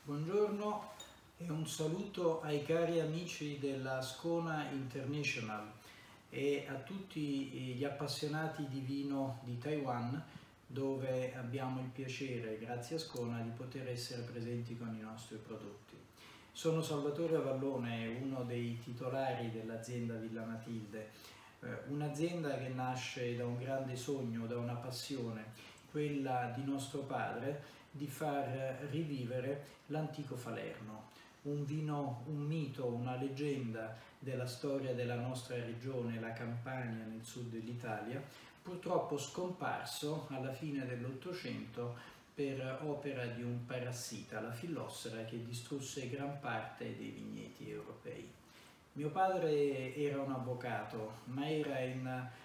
Buongiorno e un saluto ai cari amici della Ascona International e a tutti gli appassionati di vino di Taiwan, dove abbiamo il piacere, grazie a Ascona, di poter essere presenti con i nostri prodotti. Sono Salvatore Avallone, uno dei titolari dell'azienda Villa Matilde, un'azienda che nasce da un grande sogno, da una passione, quella di nostro padre, di far rivivere l'antico Falerno, un vino, un mito, una leggenda della storia della nostra regione, la Campania nel sud dell'Italia, purtroppo scomparso alla fine dell'Ottocento per opera di un parassita, la fillossera, che distrusse gran parte dei vigneti europei. Mio padre era un avvocato, ma era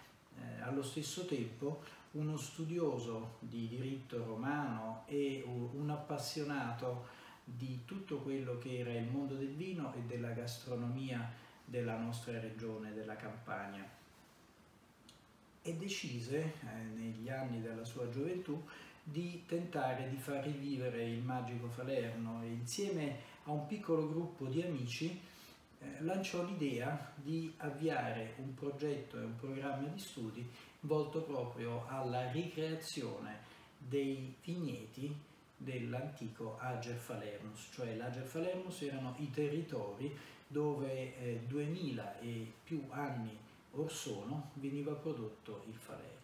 allo stesso tempo uno studioso di diritto romano e un appassionato di tutto quello che era il mondo del vino e della gastronomia della nostra regione, della Campania. E decise, negli anni della sua gioventù, di tentare di far rivivere il magico Falerno e insieme a un piccolo gruppo di amici lanciò l'idea di avviare un progetto e un programma di studi volto proprio alla ricreazione dei vigneti dell'antico Ager Falernus, cioè l'Ager Falernus erano i territori dove 2000 e più anni or sono veniva prodotto il Falerno.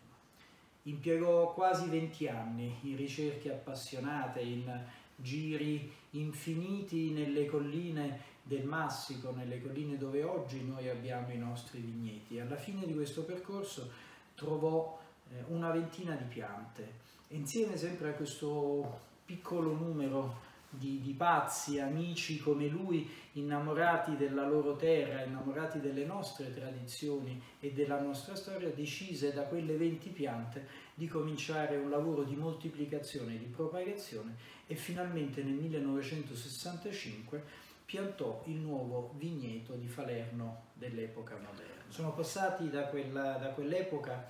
Impiegò quasi 20 anni in ricerche appassionate, in giri infiniti nelle colline del Massico, nelle colline dove oggi noi abbiamo i nostri vigneti. Alla fine di questo percorso trovò una ventina di piante e insieme sempre a questo piccolo numero di pazzi, amici come lui, innamorati della loro terra, innamorati delle nostre tradizioni e della nostra storia, decise da quelle 20 piante di cominciare un lavoro di moltiplicazione e di propagazione e finalmente nel 1965 piantò il nuovo vigneto di Falerno dell'epoca moderna. Sono passati da quell'epoca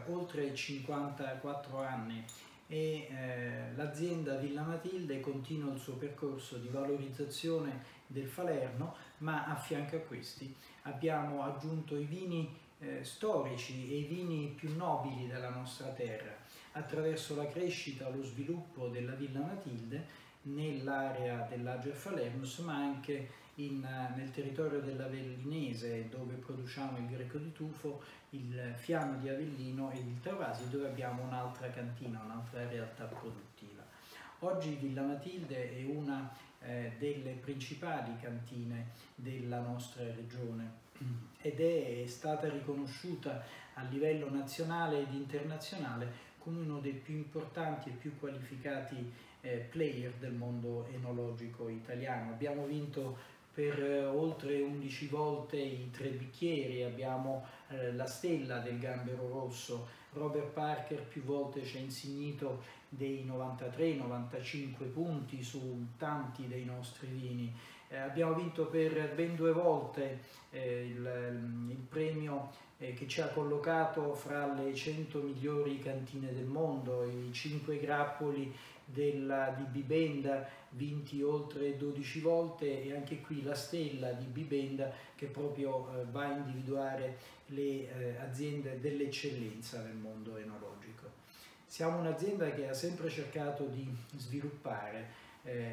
oltre 54 anni e l'azienda Villa Matilde continua il suo percorso di valorizzazione del Falerno, ma a fianco a questi abbiamo aggiunto i vini storici e i vini più nobili della nostra terra attraverso la crescita e lo sviluppo della Villa Matilde nell'area dell'Ager Falernus, ma anche nel territorio dell'Avellinese, dove produciamo il Greco di Tufo, il Fiano di Avellino e il Tavasi, dove abbiamo un'altra cantina, un'altra realtà produttiva. Oggi Villa Matilde è una delle principali cantine della nostra regione ed è stata riconosciuta a livello nazionale ed internazionale come uno dei più importanti e più qualificati player del mondo enologico italiano. Abbiamo vinto per oltre 11 volte i 3 bicchieri, abbiamo la stella del Gambero Rosso, Robert Parker più volte ci ha insignito dei 93-95 punti su tanti dei nostri vini, abbiamo vinto per ben 2 volte il premio che ci ha collocato fra le 100 migliori cantine del mondo, i 5 grappoli di Bibenda vinti oltre 12 volte e anche qui la stella di Bibenda che proprio va a individuare le aziende dell'eccellenza nel mondo enologico. Siamo un'azienda che ha sempre cercato di sviluppare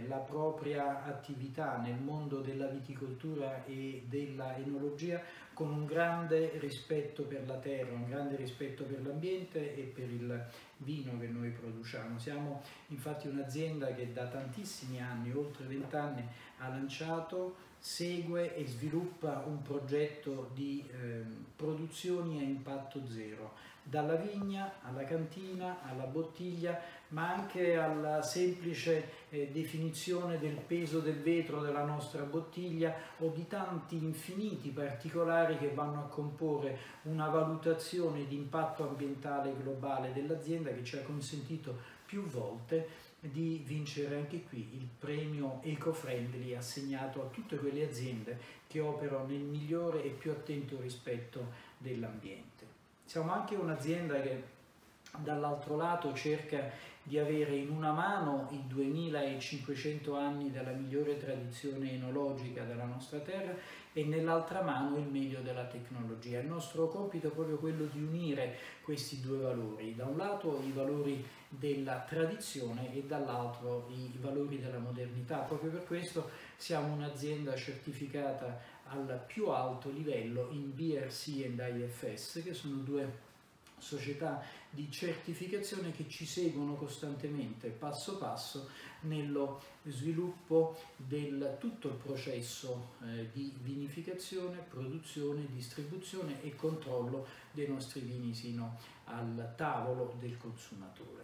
la propria attività nel mondo della viticoltura e della enologia con un grande rispetto per la terra, un grande rispetto per l'ambiente e per il vino che noi produciamo. Siamo infatti un'azienda che da tantissimi anni, oltre 20 anni, ha lanciato, segue e sviluppa un progetto di produzioni a impatto zero, dalla vigna alla cantina, alla bottiglia, ma anche alla semplice definizione del peso del vetro della nostra bottiglia o di tanti infiniti particolari che vanno a comporre una valutazione di impatto ambientale globale dell'azienda che ci ha consentito più volte di vincere anche qui il premio Eco-Friendly assegnato a tutte quelle aziende che operano nel migliore e più attento rispetto dell'ambiente. Siamo anche un'azienda che dall'altro lato cerca di avere in una mano i 2500 anni della migliore tradizione enologica della nostra terra e nell'altra mano il meglio della tecnologia. Il nostro compito è proprio quello di unire questi due valori, da un lato i valori della tradizione e dall'altro i valori della modernità. Proprio per questo siamo un'azienda certificata al più alto livello in BRC e IFS, che sono due società di certificazione che ci seguono costantemente, passo passo, nello sviluppo del tutto il processo di vinificazione, produzione, distribuzione e controllo dei nostri vini sino al tavolo del consumatore.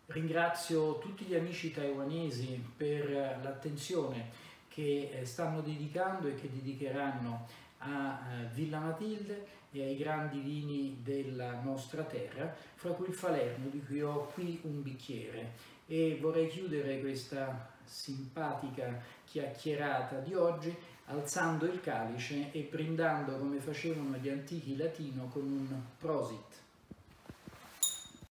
Ringrazio tutti gli amici taiwanesi per l'attenzione che stanno dedicando e che dedicheranno a Villa Matilde e ai grandi vini della nostra terra, fra cui il Falerno, di cui ho qui un bicchiere. E vorrei chiudere questa simpatica chiacchierata di oggi alzando il calice e brindando come facevano gli antichi latino con un prosit.